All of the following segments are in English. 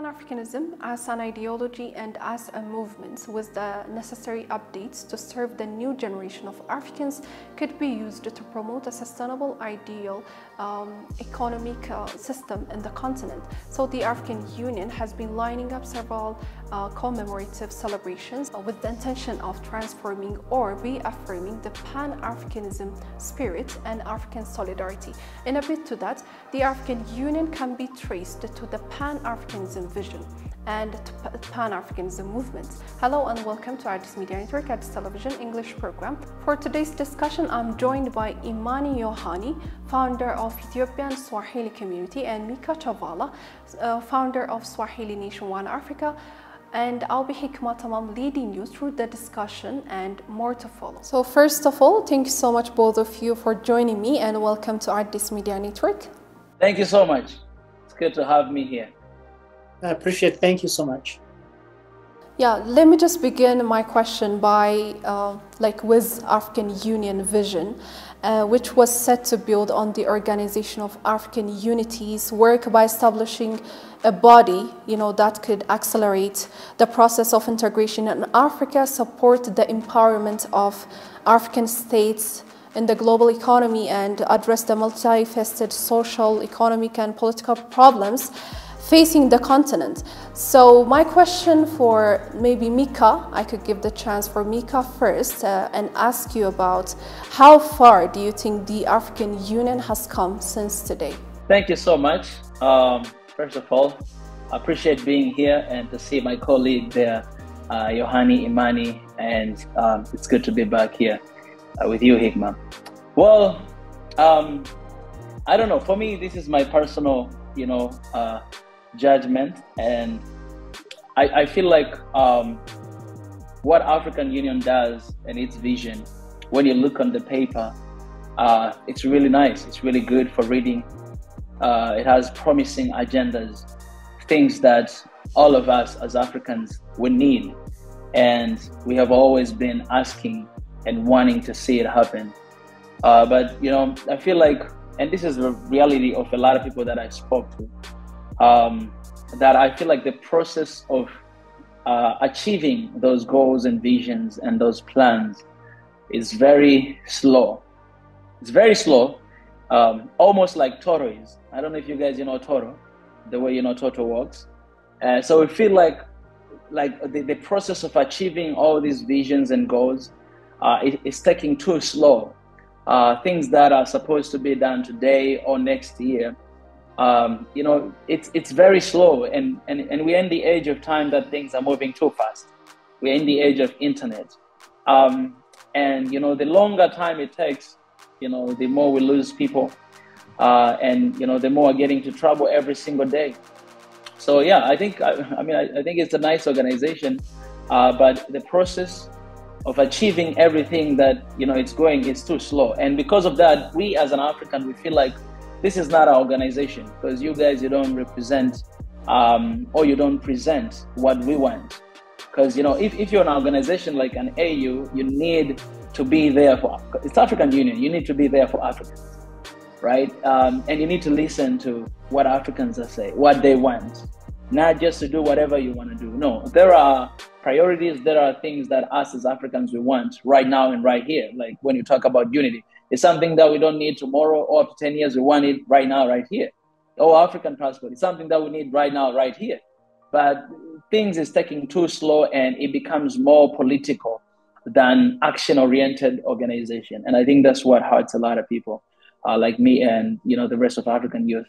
Pan-Africanism as an ideology and as a movement with the necessary updates to serve the new generation of Africans could be used to promote a sustainable, ideal economic system in the continent. So the African Union has been lining up several commemorative celebrations with the intention of transforming or reaffirming the Pan-Africanism spirit and African solidarity. In a bit to that, the African Union can be traced to the Pan-Africanism vision and to Pan-Africanism movement. Hello and welcome to Addis Media Network, Addis Television English program. For today's discussion, I'm joined by Imani Yohani, founder of Ethiopian Swahili community, and Mika Chavala, founder of Swahili Nation One Africa. And I'll be Hikma Tamam leading you through the discussion and more to follow. So first of all, thank you so much both of you for joining me and welcome to Addis Media Network. Thank you so much. It's good to have me here. I appreciate it. Thank you so much. Yeah, let me just begin my question by with African Union vision, which was set to build on the organization of African unity's work by establishing a body, that could accelerate the process of integration in Africa, support the empowerment of African states in the global economy, and address the multifaceted social, economic, and political problems facing the continent. So my question for maybe Mika, I could give the chance for Mika first and ask you about how far do you think the African Union has come since today? Thank you so much. First of all, I appreciate being here and to see my colleague there, Yohani Imani, and it's good to be back here with you, Hikma. Well, I don't know, for me, this is my personal, judgment, and I feel like what African Union does and its vision, when you look on the paper, it's really nice. It's really good for reading. It has promising agendas, things that all of us as Africans we need, and we have always been asking and wanting to see it happen. But I feel like, and this is the reality of a lot of people that I spoke to, that I feel like the process of achieving those goals and visions and those plans is very slow. It's very slow, almost like Toro is. I don't know if you guys know Toro, the way Toro works. So we feel like the process of achieving all these visions and goals is taking too slow. Things that are supposed to be done today or next year, it's very slow, and we're in the age of time that things are moving too fast. We're in the age of internet, and the longer time it takes, the more we lose people, and the more we're getting into trouble every single day. So yeah, I think it's a nice organization, but the process of achieving everything that it's going is too slow, and because of that, we as an African, we feel like this is not our organization, because you guys, you don't represent or you don't present what we want. Because if you're an organization like an AU, you need to be there for, it's African Union, you need to be there for Africans, right? And you need to listen to what Africans are saying, what they want, not just to do whatever you want to do. No, there are priorities, there are things that us as Africans we want right now and right here. Like when you talk about unity, it's something that we don't need tomorrow or after 10 years, we want it right now, right here. Or African transport, it's something that we need right now, right here. But things is taking too slow, and it becomes more political than action-oriented organization. And I think that's what hurts a lot of people like me and the rest of African youth.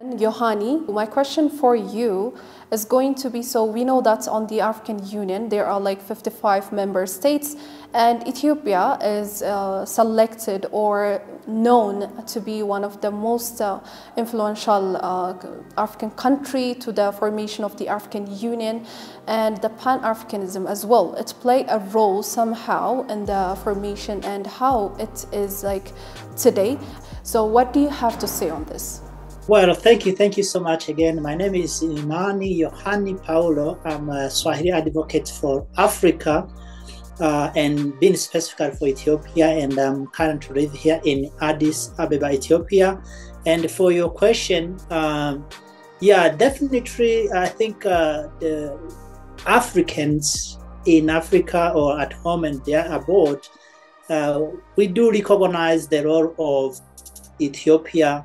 Yohani, my question for you is going to be, so we know that on the African Union there are like 55 member states, and Ethiopia is selected or known to be one of the most influential African country to the formation of the African Union and the Pan-Africanism as well. It played a role somehow in the formation and how it is like today. So what do you have to say on this? Well, thank you so much again. My name is Imani Yohani Paulo. I'm a Swahili advocate for Africa and being specifically for Ethiopia, and I'm currently live here in Addis Ababa, Ethiopia. And for your question, Yeah, definitely. I think the Africans in Africa or at home and there abroad, we do recognize the role of Ethiopia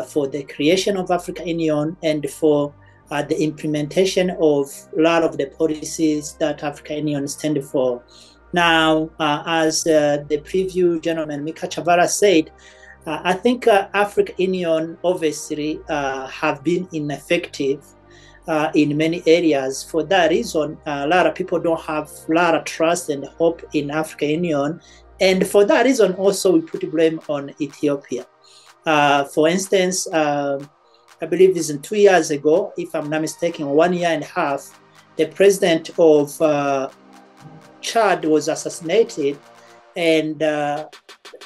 for the creation of African Union and for the implementation of a lot of the policies that African Union stand for. Now, as the preview gentleman Mika Chavara said, I think African Union obviously have been ineffective in many areas. For that reason, a lot of people don't have a lot of trust and hope in African Union. And for that reason, also we put blame on Ethiopia. For instance, I believe it's 2 years ago, if I'm not mistaken, 1 year and a half, the president of Chad was assassinated, and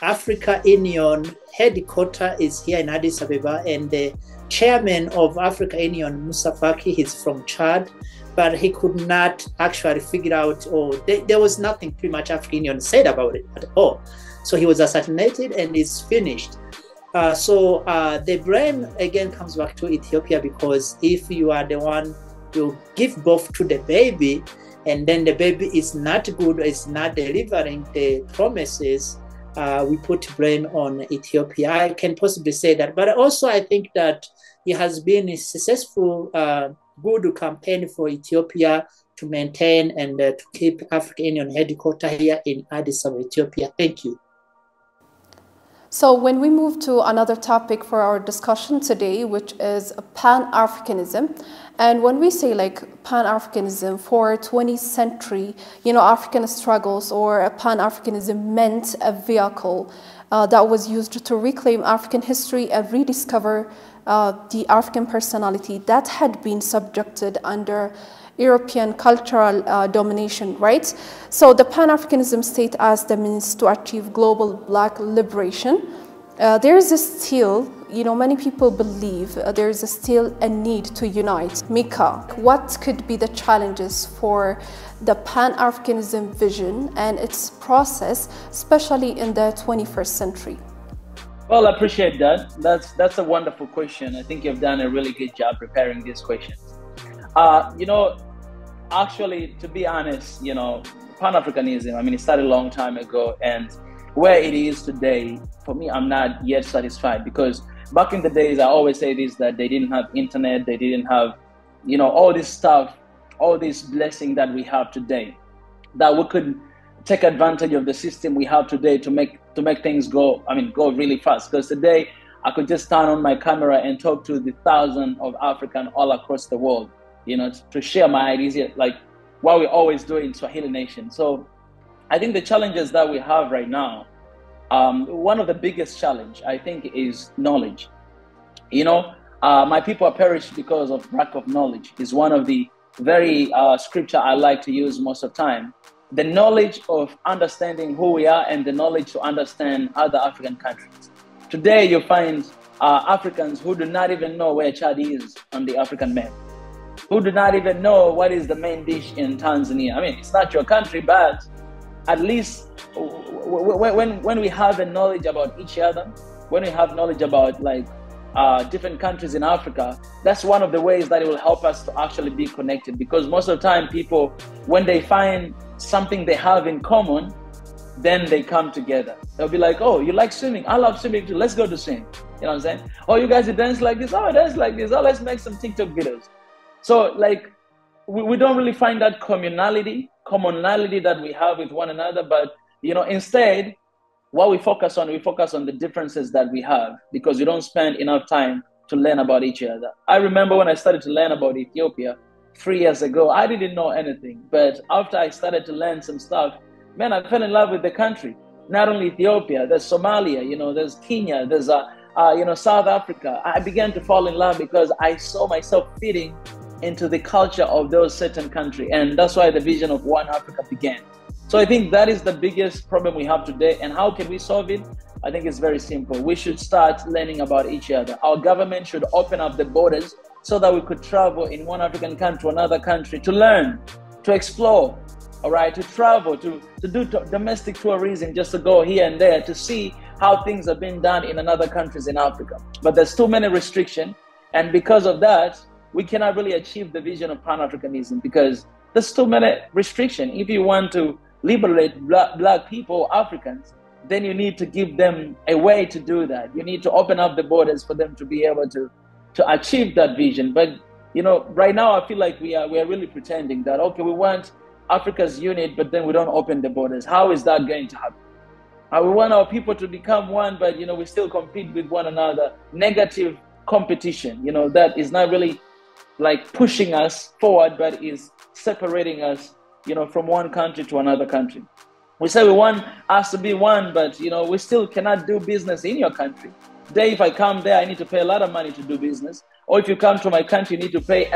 African Union headquarters is here in Addis Ababa, and the chairman of African Union, Musa Faki, he's from Chad, but he could not actually figure out, or there was nothing pretty much African Union said about it at all. So he was assassinated and it's finished. So the blame again comes back to Ethiopia, because if you are the one to give birth to the baby, and then the baby is not good, is not delivering the promises, we put blame on Ethiopia. I can possibly say that, but also I think that it has been a successful, good campaign for Ethiopia to maintain and to keep African Union headquarters here in Addis Ababa, Ethiopia. Thank you. So when we move to another topic for our discussion today, which is Pan-Africanism, and when we say like Pan-Africanism for 20th century, African struggles, or Pan-Africanism meant a vehicle that was used to reclaim African history and rediscover the African personality that had been subjected under European cultural domination, right? So the Pan-Africanism state as the means to achieve global Black liberation. There is still, many people believe there is still a need to unite. Mika, what could be the challenges for the Pan-Africanism vision and its process, especially in the 21st century? Well, I appreciate that. That's a wonderful question. I think you've done a really good job preparing these questions. Actually, to be honest, Pan-Africanism, it started a long time ago, and where it is today, for me, I'm not yet satisfied, because back in the days, I always say this, that they didn't have internet, they didn't have, all this stuff, all this blessing that we have today, that we could take advantage of the system we have today to make things go really fast. Because today, I could just turn on my camera and talk to the thousands of Africans all across the world, to share my ideas, like what we always do in Swahili Nation. So I think the challenges that we have right now, one of the biggest challenge, I think, is knowledge. My people are perished because of lack of knowledge is one of the very scripture I like to use most of the time. The knowledge of understanding who we are and the knowledge to understand other African countries. Today, you find Africans who do not even know where Chad is on the African map, who do not even know what is the main dish in Tanzania. It's not your country, but at least when we have a knowledge about each other, when we have knowledge about different countries in Africa, that's one of the ways that it will help us to actually be connected. Because most of the time, people, when they find something they have in common, then they come together. They'll be like, oh, you like swimming? I love swimming too. Let's go to swim. You know what I'm saying? Oh, you guys dance like this? Oh, I dance like this. Oh, let's make some TikTok videos. So we don't really find that commonality that we have with one another, but instead, what we focus on the differences that we have, because we don't spend enough time to learn about each other. I remember when I started to learn about Ethiopia 3 years ago, I didn't know anything, but after I started to learn some stuff, man, I fell in love with the country. Not only Ethiopia, there's Somalia, there's Kenya, there's South Africa. I began to fall in love because I saw myself fitting into the culture of those certain countries. And that's why the vision of One Africa began. So I think that is the biggest problem we have today. And how can we solve it? I think it's very simple. We should start learning about each other. Our government should open up the borders so that we could travel in one African country to another country to learn, to explore, all right, to travel, to do domestic tourism, just to go here and there to see how things are being done in other countries in Africa. But there's too many restrictions. And because of that, we cannot really achieve the vision of Pan-Africanism because there's too many restrictions. If you want to liberate black people, Africans, then you need to give them a way to do that. You need to open up the borders for them to be able to achieve that vision. But you know, right now I feel like we are really pretending that, okay, we want Africa's unit, but then we don't open the borders. How is that going to happen? We want our people to become one, but you know, we still compete with one another. Negative competition, you know, that is not really like pushing us forward, but is separating us, you know, from one country to another country. We say we want us to be one, but you know, we still cannot do business in your country. Today, if I come there, I need to pay a lot of money to do business. Or if you come to my country, you need to pay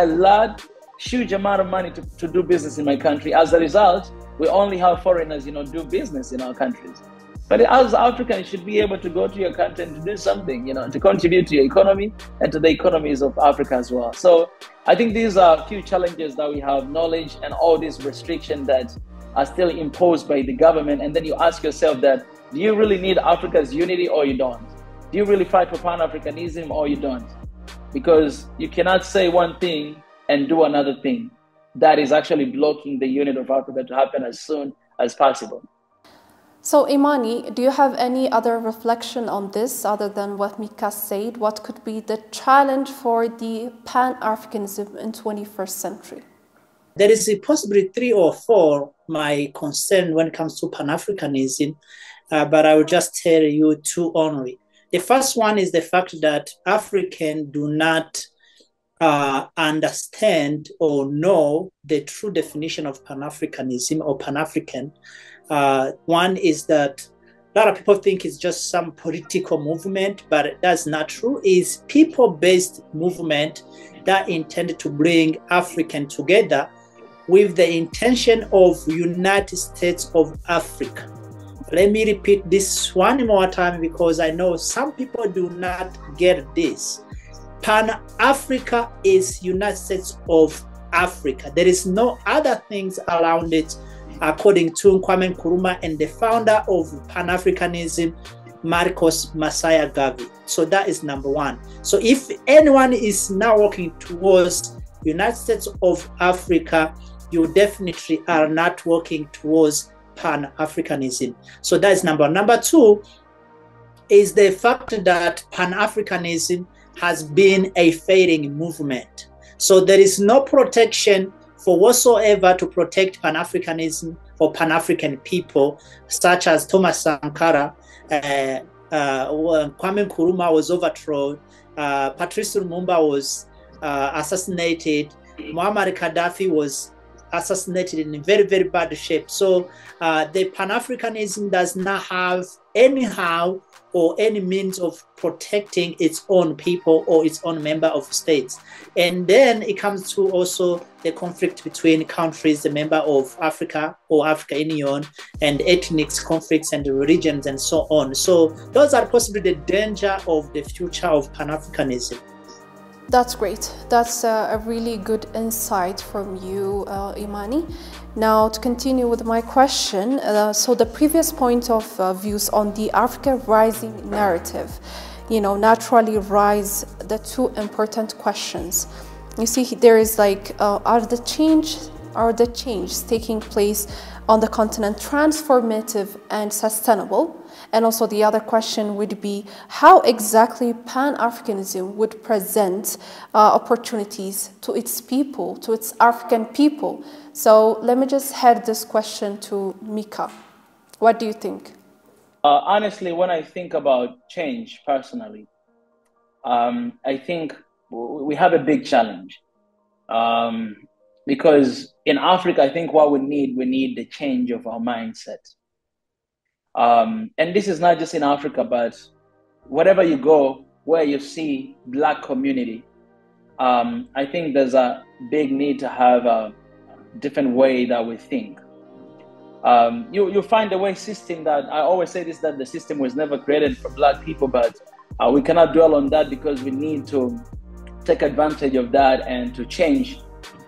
huge amount of money to do business in my country. As a result, we only have foreigners, you know, do business in our countries. But as Africans, you should be able to go to your country and to do something, you know, to contribute to your economy and to the economies of Africa as well. So I think these are a few challenges that we have, knowledge and all these restrictions that are still imposed by the government. And then you ask yourself that, do you really need Africa's unity or you don't? Do you really fight for Pan-Africanism or you don't? Because you cannot say one thing and do another thing. That is actually blocking the unity of Africa to happen as soon as possible. So Imani, do you have any other reflection on this other than what Mika said? What could be the challenge for the Pan-Africanism in 21st century? There is possibly 3 or 4 my concern when it comes to Pan-Africanism, but I will just tell you 2 only. The first one is the fact that Africans do not understand or know the true definition of Pan-Africanism or Pan-African. One is that a lot of people think it's just some political movement, but that's not true. It's people-based movement that intended to bring Africans together with the intention of United States of Africa. Let me repeat this one more time because I know some people do not get this. Pan-Africa is United States of Africa. There is no other things around it, according to Kwame Nkrumah and the founder of Pan-Africanism, Marcos Messiah Garvey. So that is number 1. So if anyone is now working towards United States of Africa, you definitely are not working towards Pan-Africanism. So that is number 1. Number 2 is the fact that Pan-Africanism has been a fading movement. So there is no protection for whatsoever to protect Pan-Africanism or Pan-African people, such as Thomas Sankara, Kwame Nkrumah was overthrown, Patrice Lumumba was assassinated, Muammar Gaddafi was assassinated in very, very bad shape. So the Pan-Africanism does not have anyhow or any means of protecting its own people or its own member of states. And then it comes to also the conflict between countries, the member of Africa or African Union, and ethnic conflicts and religions and so on. So those are possibly the danger of the future of Pan-Africanism. That's great. That's a really good insight from you, Imani. Now, to continue with my question, so the previous point of views on the Africa rising narrative, you know, naturally rise the 2 important questions. You see, there is like, are the changes taking place on the continent transformative and sustainable? And also the other question would be, how exactly Pan-Africanism would present opportunities to its people, to its African people? So let me just head this question to Mika. What do you think? Honestly, when I think about change personally, I think we have a big challenge. Because in Africa, I think what we need the change of our mindset. And this is not just in Africa, but wherever you go, where you see Black community, I think there's a big need to have a different way that we think. You find a way system that, I always say this, that the system was never created for Black people, but we cannot dwell on that because we need to take advantage of that and to change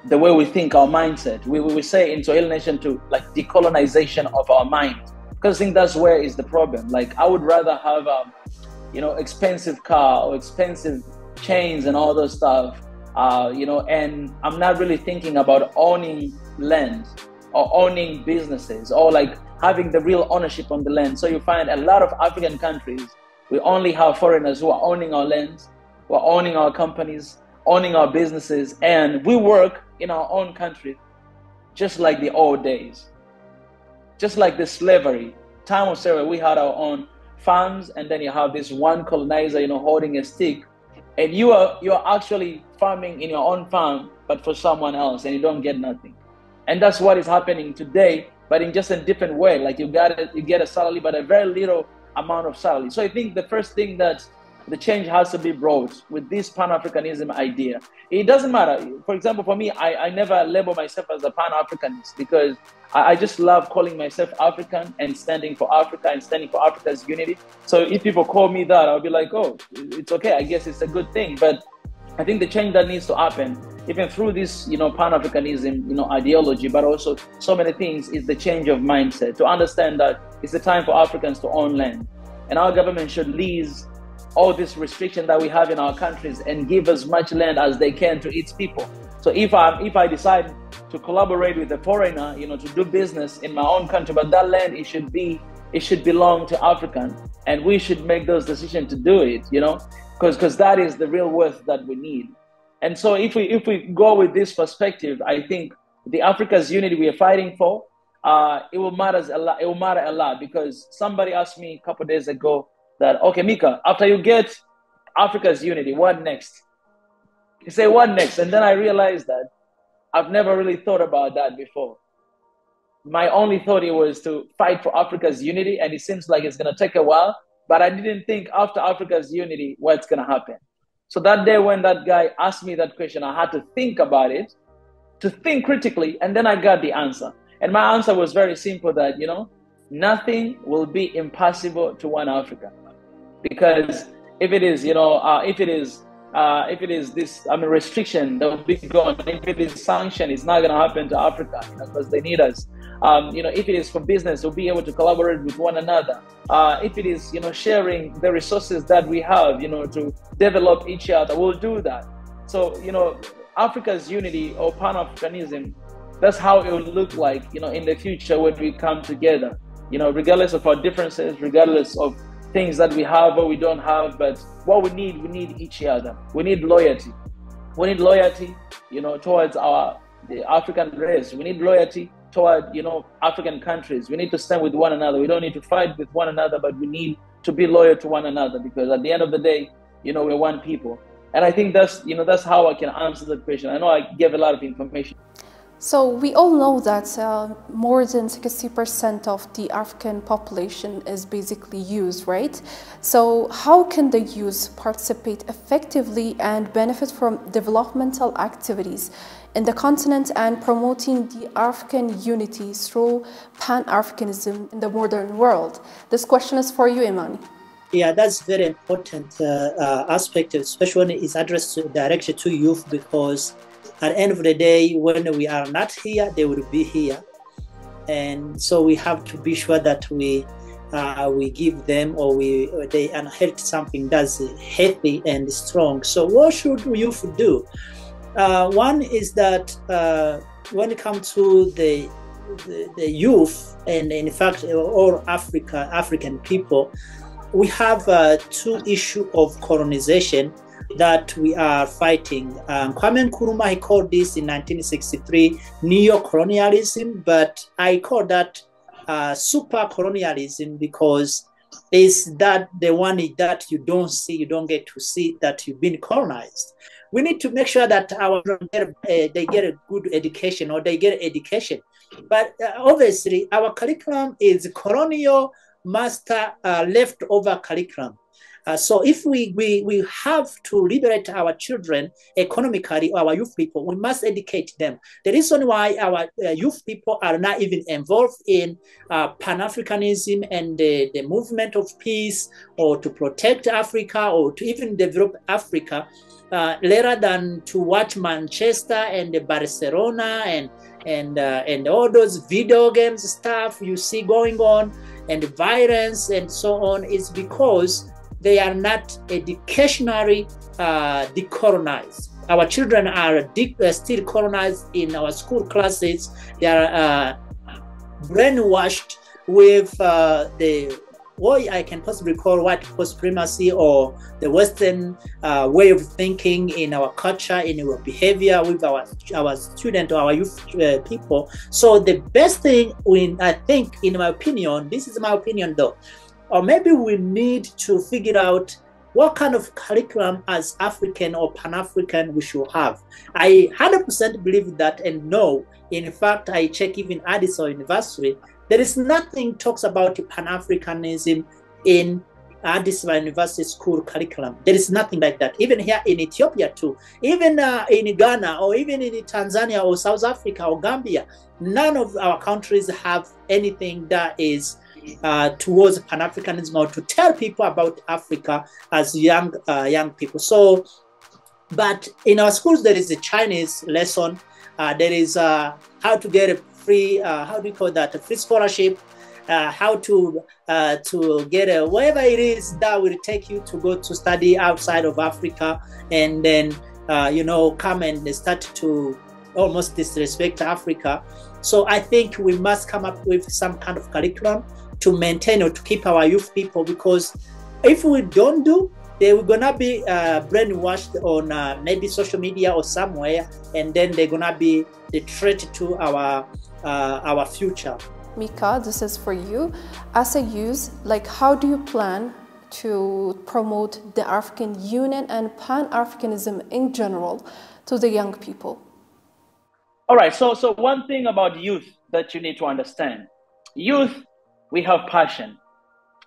the way we think, our mindset. We say in Swahili Nation to like decolonization of our mind, because I think that's where is the problem. Like I would rather have a expensive car or expensive chains and all those stuff, you know, and I'm not really thinking about owning land or owning businesses or like having the real ownership on the land. So you find a lot of African countries, we only have foreigners who are owning our lands, who are owning our companies, owning our businesses, and we work in our own country, just like the old days, just like the slavery time of slavery. We had our own farms, and then you have this one colonizer, you know, holding a stick, and you're actually farming in your own farm, but for someone else, and you don't get nothing. And that's what is happening today, but in just a different way. Like you get a salary, but a very little amount of salary. So I think the first thing that the change has to be brought with this Pan-Africanism idea. It doesn't matter. For example, for me, I never label myself as a Pan-Africanist because I just love calling myself African and standing for Africa and standing for Africa's unity. So if people call me that, I'll be like, oh, it's okay. I guess it's a good thing. But I think the change that needs to happen, even through this, you know, Pan-Africanism, you know, ideology, but also so many things, is the change of mindset to understand that it's the time for Africans to own land. And our government should lease all this restriction that we have in our countries and give as much land as they can to its people. So if I decide to collaborate with a foreigner, you know, to do business in my own country, but that land, it should belong to African, and we should make those decisions to do it, you know, because that is the real worth that we need. And so if we go with this perspective, I think the Africa's unity we are fighting for, it will matter a lot, because somebody asked me a couple of days ago that, okay, Mika, after you get Africa's unity, what next? You say, what next? And then I realized that I've never really thought about that before. My only thought it was to fight for Africa's unity, and it seems like it's going to take a while, but I didn't think after Africa's unity, what's going to happen. So that day when that guy asked me that question, I had to think about it, to think critically, and then I got the answer. And my answer was very simple, that, you know, nothing will be impossible to one Africa. Because if it is, you know, if it is this, I mean, restriction that will be gone, if it is sanction, it's not going to happen to Africa, you know, because they need us. You know, if it is for business, we'll be able to collaborate with one another. If it is, you know, sharing the resources that we have, you know, to develop each other, we'll do that. So, you know, Africa's unity or Pan-Africanism, that's how it will look like, you know, in the future when we come together, you know, regardless of our differences, regardless of things that we have or we don't have, but what we need each other. We need loyalty. We need loyalty, you know, towards the African race. We need loyalty toward, you know, African countries. We need to stand with one another. We don't need to fight with one another, but we need to be loyal to one another, because at the end of the day, you know, we're one people. And I think that's, you know, that's how I can answer the question. I know I gave a lot of information. So we all know that more than 60% of the African population is basically youth, right? So how can the youth participate effectively and benefit from developmental activities in the continent and promoting the African unity through Pan-Africanism in the modern world? This question is for you, Imani. Yeah, that's very important aspect, especially when it's addressed directly to youth, because at the end of the day, when we are not here, they will be here. And so we have to be sure that we give them, or they inherit something that's healthy and strong. So what should youth do? One is that when it comes to the youth, and in fact all African people, we have two issues of colonization that we are fighting. Kwame Nkrumah, he called this in 1963 neo-colonialism, but I call that super colonialism, because it's that the one that you don't see, you don't get to see that you've been colonized. We need to make sure that our they get a good education, or they get education. But obviously our curriculum is colonial master leftover curriculum. So if we have to liberate our children economically, our youth people, we must educate them. The reason why our youth people are not even involved in Pan-Africanism and the movement of peace, or to protect Africa, or to even develop Africa, rather than to watch Manchester and Barcelona and all those video games stuff you see going on, and violence and so on, is because they are not educationally decolonized. Our children are still colonized in our school classes. They are brainwashed with the what I can possibly call white supremacy or the Western way of thinking in our culture, in our behavior with our student or our youth people. So the best thing, I think, in my opinion, this is my opinion though, or maybe we need to figure out what kind of curriculum as African or Pan-African we should have. I 100% believe that and know. In fact, I check even Addis or university, there is nothing talks about Pan-Africanism in Addis University school curriculum. There is nothing like that. Even here in Ethiopia too, even in Ghana or even in Tanzania or South Africa or Gambia, none of our countries have anything that is towards Pan-Africanism or to tell people about Africa as young people. So, but in our schools there is a Chinese lesson. There is how to get a free, how do you call that, a free scholarship, how to get a, whatever it is that will take you to go to study outside of Africa, and then, you know, come and start to almost disrespect Africa. So I think we must come up with some kind of curriculum to maintain or to keep our youth people, because if we don't do, they were gonna be brainwashed on maybe social media or somewhere, and then they're gonna be the threat to our future. Mika, this is for you. As a youth, like, how do you plan to promote the African Union and Pan-Africanism in general to the young people? All right, so one thing about youth that you need to understand. Youth, we have passion.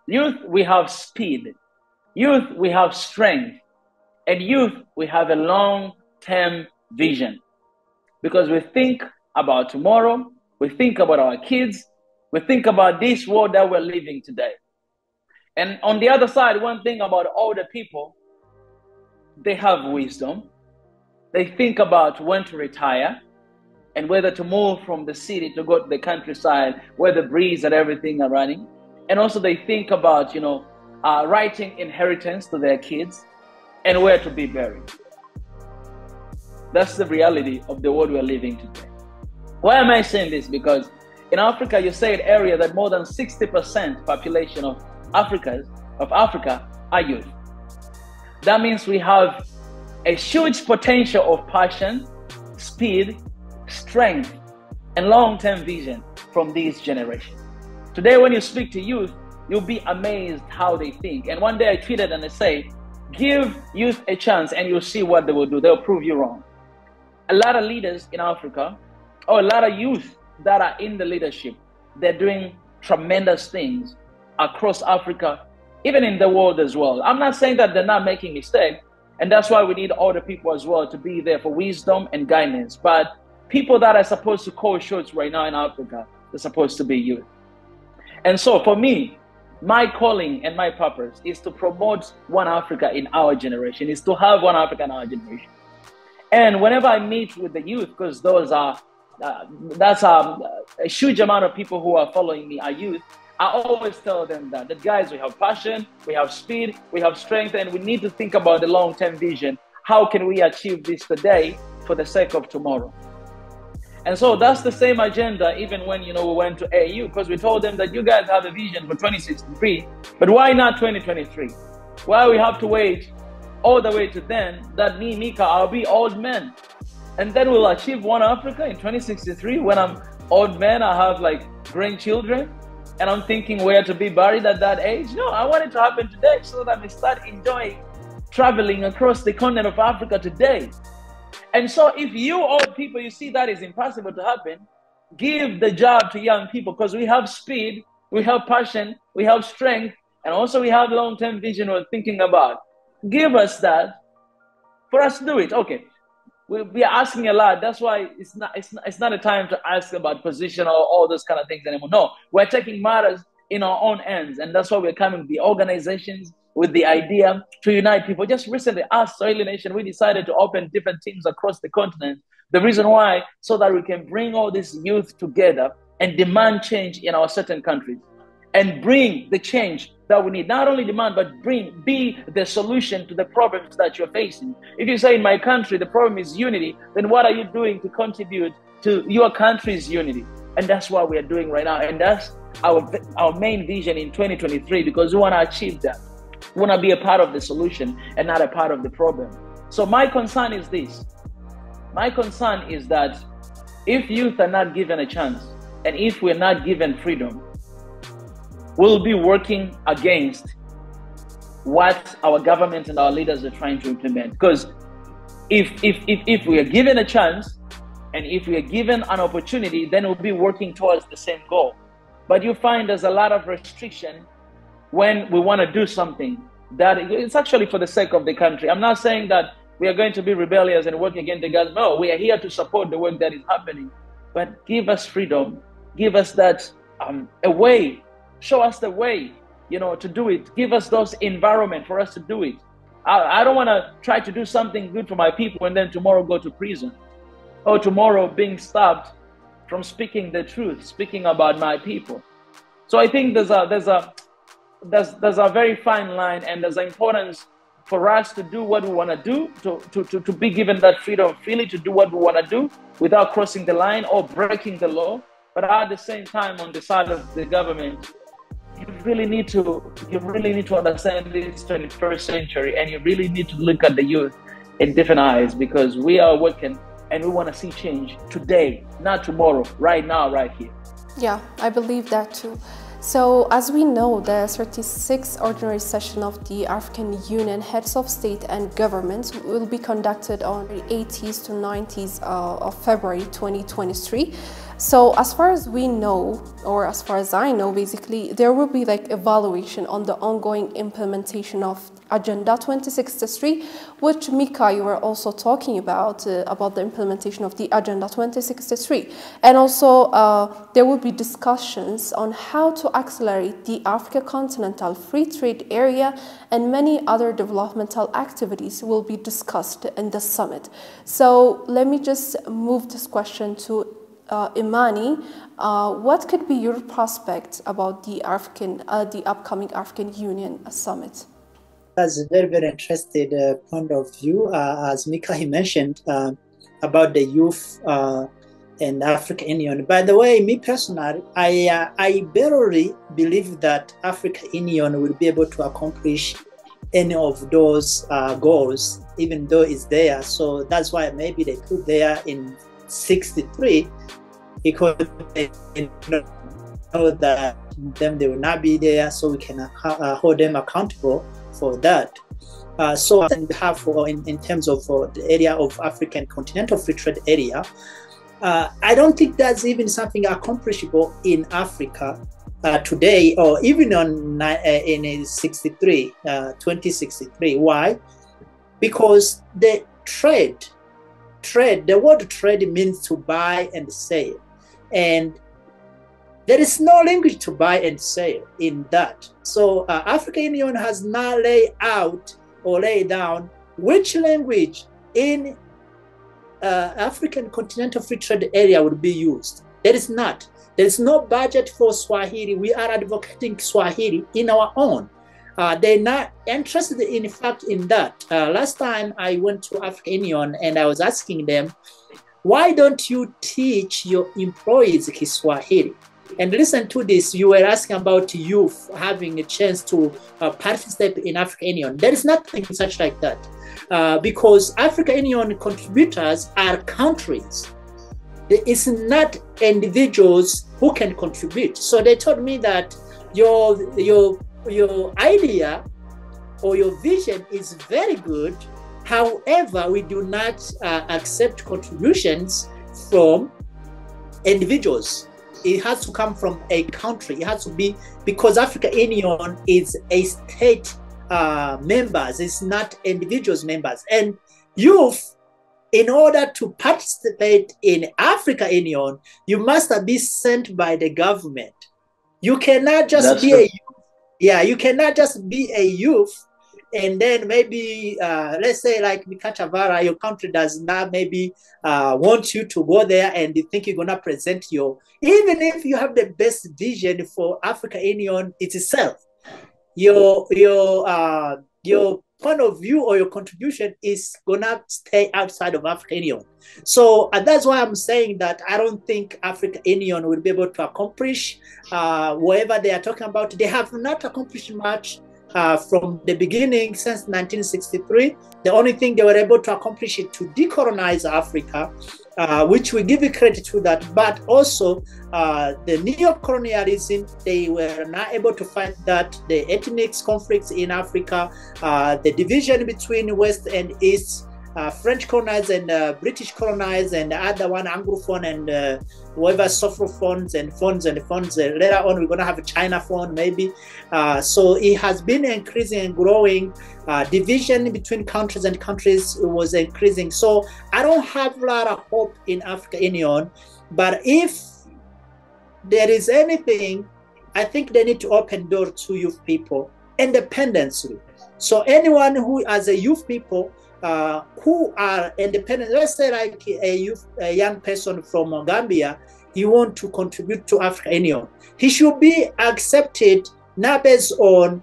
Youth, we have speed. Youth, we have strength. And youth, we have a long-term vision. Because we think about tomorrow, we think about our kids, we think about this world that we're living today. And on the other side, one thing about older people, they have wisdom. They think about when to retire and whether to move from the city to go to the countryside where the breeze and everything are running. And also they think about, you know, writing inheritance to their kids and where to be buried. That's the reality of the world we're living today. Why am I saying this? Because in Africa, you say an area that more than 60% population of Africa are youth. That means we have a huge potential of passion, speed, strength, and long-term vision from these generations. Today, when you speak to youth, you'll be amazed how they think. And one day I tweeted and I say, give youth a chance and you'll see what they will do. They'll prove you wrong. A lot of leaders in Africa, or a lot of youth that are in the leadership, they're doing tremendous things across Africa, even in the world as well. I'm not saying that they're not making mistakes, and that's why we need older people as well to be there for wisdom and guidance. But people that are supposed to call shots right now in Africa, they're supposed to be youth. And so for me, my calling and my purpose is to promote one Africa in our generation, is to have one Africa in our generation. And whenever I meet with the youth, because those are, that's a huge amount of people who are following me are youth, I always tell them that guys, we have passion, we have speed, we have strength, and we need to think about the long-term vision. How can we achieve this today for the sake of tomorrow? And so that's the same agenda even when, you know, we went to AU, because we told them that you guys have a vision for 2063, but why not 2023? Why we have to wait all the way to then that me, Mika, I'll be old man. And then we'll achieve one Africa in 2063 when I'm old man, I have like grandchildren, and I'm thinking where to be buried at that age. No, I want it to happen today so that we start enjoying traveling across the continent of Africa today. And so if you old people, you see that is impossible to happen, give the job to young people, because we have speed, we have passion, we have strength, and also we have long-term vision we're thinking about. Give us that for us to do it. Okay, we are asking a lot. That's why it's not a time to ask about position or all those kind of things anymore. No, we're taking matters in our own hands, and that's why we're coming with the organizations, with the idea to unite people. Just recently, us, Swahili Nation, we decided to open different teams across the continent. The reason why, so that we can bring all this youth together and demand change in our certain countries. and bring the change that we need. Not only demand, but be the solution to the problems that you're facing. If you say in my country the problem is unity, then what are you doing to contribute to your country's unity? And that's what we are doing right now. And that's our main vision in 2023, because we want to achieve that. We want to be a part of the solution and not a part of the problem. So my concern is this. My concern is that if youth are not given a chance, and if we're not given freedom, we'll be working against what our government and our leaders are trying to implement. Because if we are given a chance, and if we are given an opportunity, then we'll be working towards the same goal. But you find there's a lot of restriction when we want to do something that it's actually for the sake of the country. I'm not saying that we are going to be rebellious and work against the government. No, we are here to support the work that is happening. But give us freedom. Give us that a way. Show us the way, to do it. Give us those environment for us to do it. I don't want to try to do something good for my people and then tomorrow go to prison, or tomorrow being stopped from speaking the truth, speaking about my people. So I think there's a very fine line, and there's an importance for us to do what we want to do, to be given that freedom freely to do what we want to do without crossing the line or breaking the law. But at the same time, on the side of the government, you really need to understand this 21st century, and you really need to look at the youth in different eyes, because we are working and we want to see change today, not tomorrow, right now, right here. Yeah, I believe that too. So, as we know, the 36th Ordinary Session of the African Union Heads of State and Government will be conducted on the 80th to 90th of February 2023. So, as far as we know, or as far as I know, basically, there will be like evaluation on the ongoing implementation of Agenda 2063, which Mika, you were also talking about the implementation of the Agenda 2063. And also, there will be discussions on how to accelerate the Africa Continental Free Trade Area, and many other developmental activities will be discussed in the summit. So let me just move this question to Imani. What could be your prospects about the upcoming African Union Summit? That's a very, very interesting point of view. As Mika mentioned about the youth and African Union. By the way, me personally, I barely believe that African Union will be able to accomplish any of those goals, even though it's there. So that's why maybe they put there in 63, because they know that they will not be there, so we can hold them accountable for that. So on behalf of, in terms of the area of African Continental Free Trade Area, I don't think that's even something accomplishable in Africa today, or even in 63, 2063. Why? Because the the word trade means to buy and sell, and there is no language to buy and sell in that. So African Union has not laid out or laid down which language in African Continental Free Trade Area would be used. There is not. There is no budget for Swahili. We are advocating Swahili in our own. They're not interested, in fact, in that. Last time I went to African Union and I was asking them, why don't you teach your employees Kiswahili? And listen to this, you were asking about youth having a chance to participate in African Union. There is nothing such like that. Because African Union contributors are countries. It's not individuals who can contribute. So they told me that your idea or your vision is very good. However, we do not accept contributions from individuals. It has to come from a country. It has to be, because African Union is a state members, it's not individuals members. And youth, in order to participate in African Union, you must be sent by the government. You cannot just be a youth. Yeah, you cannot just be a youth and then maybe, let's say like Mikachavara, your country does not maybe want you to go there and you think you're going to present even if you have the best vision for African Union itself, your point of view or your contribution is gonna stay outside of African Union. So that's why I'm saying that I don't think African Union will be able to accomplish whatever they are talking about. They have not accomplished much from the beginning since 1963. The only thing they were able to accomplish is to decolonize Africa, which we give you credit to that. But also the neo-colonialism, they were not able to fight that. The ethnic conflicts in Africa, the division between West and East, French colonized and British colonized, and the other one Anglophone and whatever Sophrophones and phones. Later on, we're going to have a China phone maybe. So it has been increasing and growing. Division between countries and countries was increasing. So I don't have a lot of hope in African Union. But if there is anything, I think they need to open door to youth people independently. So anyone who, as a youth people, who are independent, let's say like a young person from Gambia, he wants to contribute to African Union. He should be accepted not based on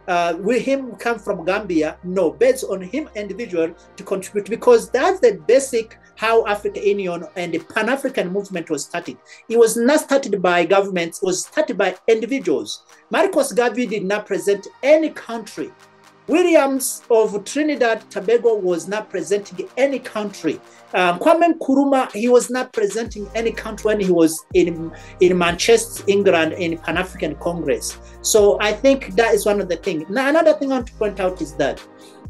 will him come from Gambia, no, based on him individual to contribute, because that's the basic how African Union and the Pan-African movement was started. It was not started by governments, it was started by individuals. Marcos Garvey did not present any country. Williams of Trinidad Tobago was not presenting any country. Kwame Nkrumah, he was not presenting any country when he was in Manchester, England, in Pan-African Congress. So I think that is one of the things. Now, another thing I want to point out is that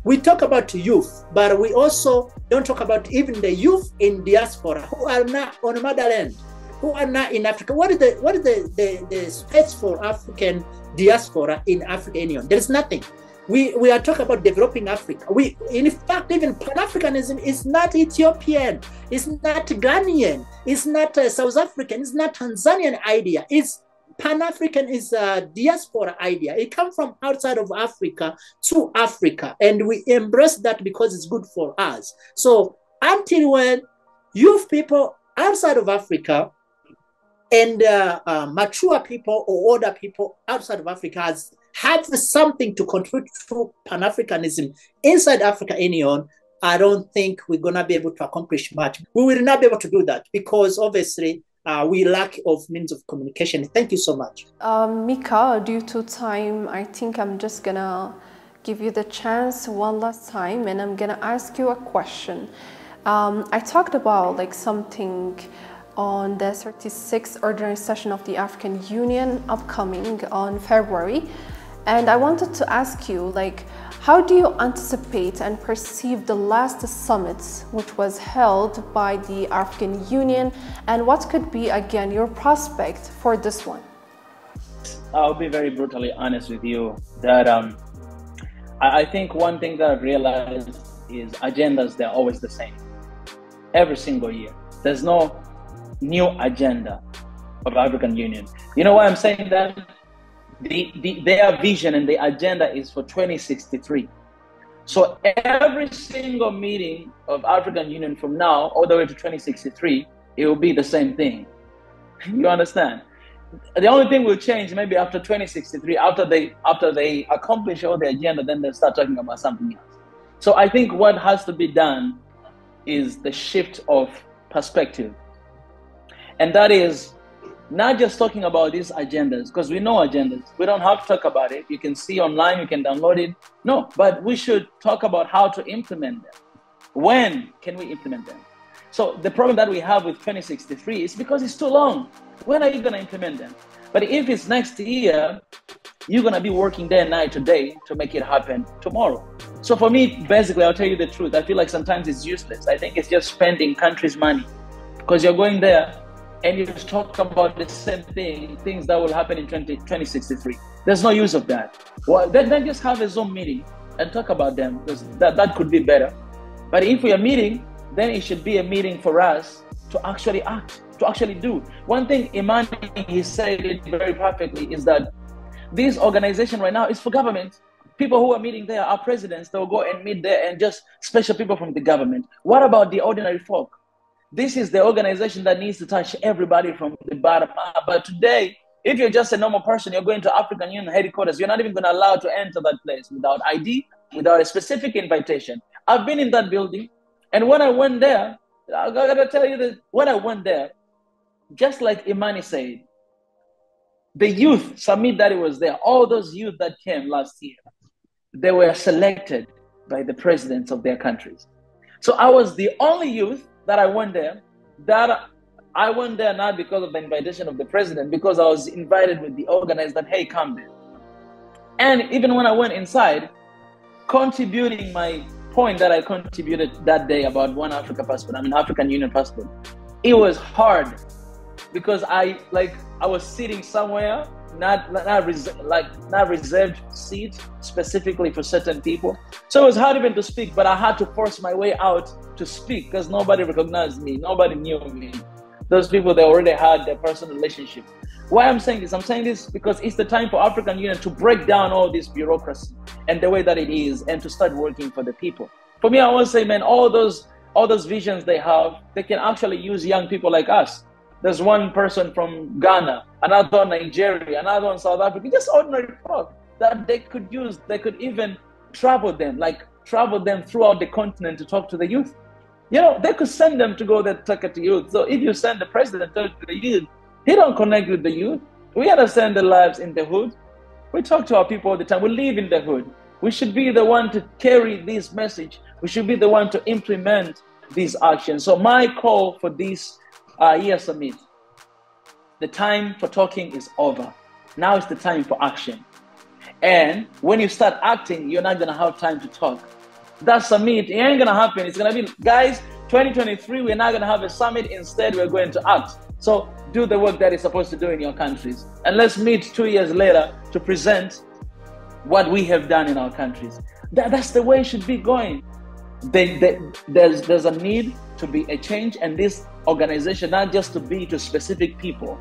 we talk about youth, but we also don't talk about even the youth in diaspora who are not on motherland, who are not in Africa. What is the space for African diaspora in African Union? There is nothing. We are talking about developing Africa. In fact, even Pan-Africanism is not Ethiopian, it's not Ghanaian, it's not South African, it's not Tanzanian idea. It's Pan-African is a diaspora idea. It comes from outside of Africa to Africa, and we embrace that because it's good for us. So until when youth people outside of Africa and mature people or older people outside of Africa have something to contribute to Pan-Africanism inside African Union, I don't think we're going to be able to accomplish much. We will not be able to do that because obviously we lack of means of communication. Thank you so much. Mika, due to time, I think I'm just going to give you the chance one last time, and I'm going to ask you a question. I talked about like something on the 36th ordinary session of the African Union upcoming on February. And I wanted to ask you, like, how do you anticipate and perceive the last summit which was held by the African Union, and what could be, again, your prospect for this one? I'll be very brutally honest with you that I think one thing that I've realized is agendas, they're always the same. Every single year. There's no new agenda of African Union. You know why I'm saying that? Their vision and the agenda is for 2063. So every single meeting of African Union from now all the way to 2063, it will be the same thing. You understand? The only thing will change maybe after 2063, after they accomplish all the agenda, then they start talking about something else. So I think what has to be done is the shift of perspective. And that is not just talking about these agendas, because we know agendas. We don't have to talk about it. You can see online, you can download it. No, but we should talk about how to implement them. When can we implement them? So the problem that we have with 2063 is because it's too long. When are you going to implement them? But if it's next year, you're going to be working day and night today to make it happen tomorrow. So for me, basically, I'll tell you the truth. I feel like sometimes it's useless. I think it's just spending country's money because you're going there and you talk about the same things that will happen in 2063. There's no use of that. Well, then just have a Zoom meeting and talk about them, because that could be better. But if we are meeting, then it should be a meeting for us to actually act, to actually do. One thing Imani, he said it very perfectly, is that this organization right now is for government. People who are meeting there are presidents. They'll go and meet there and just special people from the government. What about the ordinary folk? This is the organization that needs to touch everybody from the bottom up. But today, if you're just a normal person, you're going to African Union headquarters, you're not even going to allow to enter that place without ID, without a specific invitation. I've been in that building, and when I went there, I gotta tell you that when I went there, just like Imani said, the youth summit that it was there, all those youth that came last year, they were selected by the presidents of their countries. So I was the only youth that I went there, that I went there not because of the invitation of the president, because I was invited with the organizer that, hey, come there. And even when I went inside, contributing my point that I contributed that day about One Africa passport, I mean African Union passport, it was hard because I was sitting somewhere, not reserved seat specifically for certain people. So it was hard even to speak, but I had to force my way out to speak because nobody recognized me, nobody knew me. Those people, they already had their personal relationship. Why I'm saying this? I'm saying this because it's the time for African Union to break down all this bureaucracy and the way that it is, and to start working for the people. For me, I want to say, man, all those visions they have, they can actually use young people like us. There's one person from Ghana, another one Nigeria, another one South Africa, just ordinary folk that they could use. They could even travel them throughout the continent to talk to the youth. You know, they could send them to go there to talk to youth. So if you send the president to talk to the youth, he don't connect with the youth. We understand the lives in the hood. We talk to our people all the time. We live in the hood. We should be the one to carry this message. We should be the one to implement these actions. So my call for this year summit, the time for talking is over. Now is the time for action. And when you start acting, you're not going to have time to talk. That summit, it ain't going to happen. It's going to be, guys, 2023, we're not going to have a summit. Instead, we're going to act. So do the work that you're supposed to do in your countries. And let's meet 2 years later to present what we have done in our countries. That's the way it should be going. There's a need to be a change, and this organization, not just to be to specific people,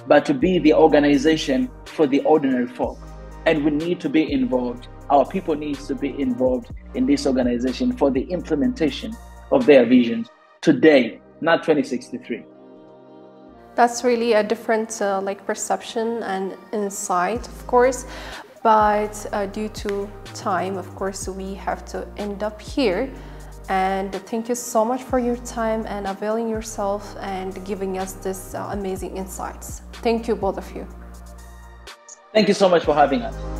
but to be the organization for the ordinary folk. And we need to be involved. Our people need to be involved in this organization for the implementation of their visions today, not 2063. That's really a different perception and insight, of course. But due to time, of course, we have to end up here. And thank you so much for your time and availing yourself and giving us this amazing insights. Thank you, both of you. Thank you so much for having us.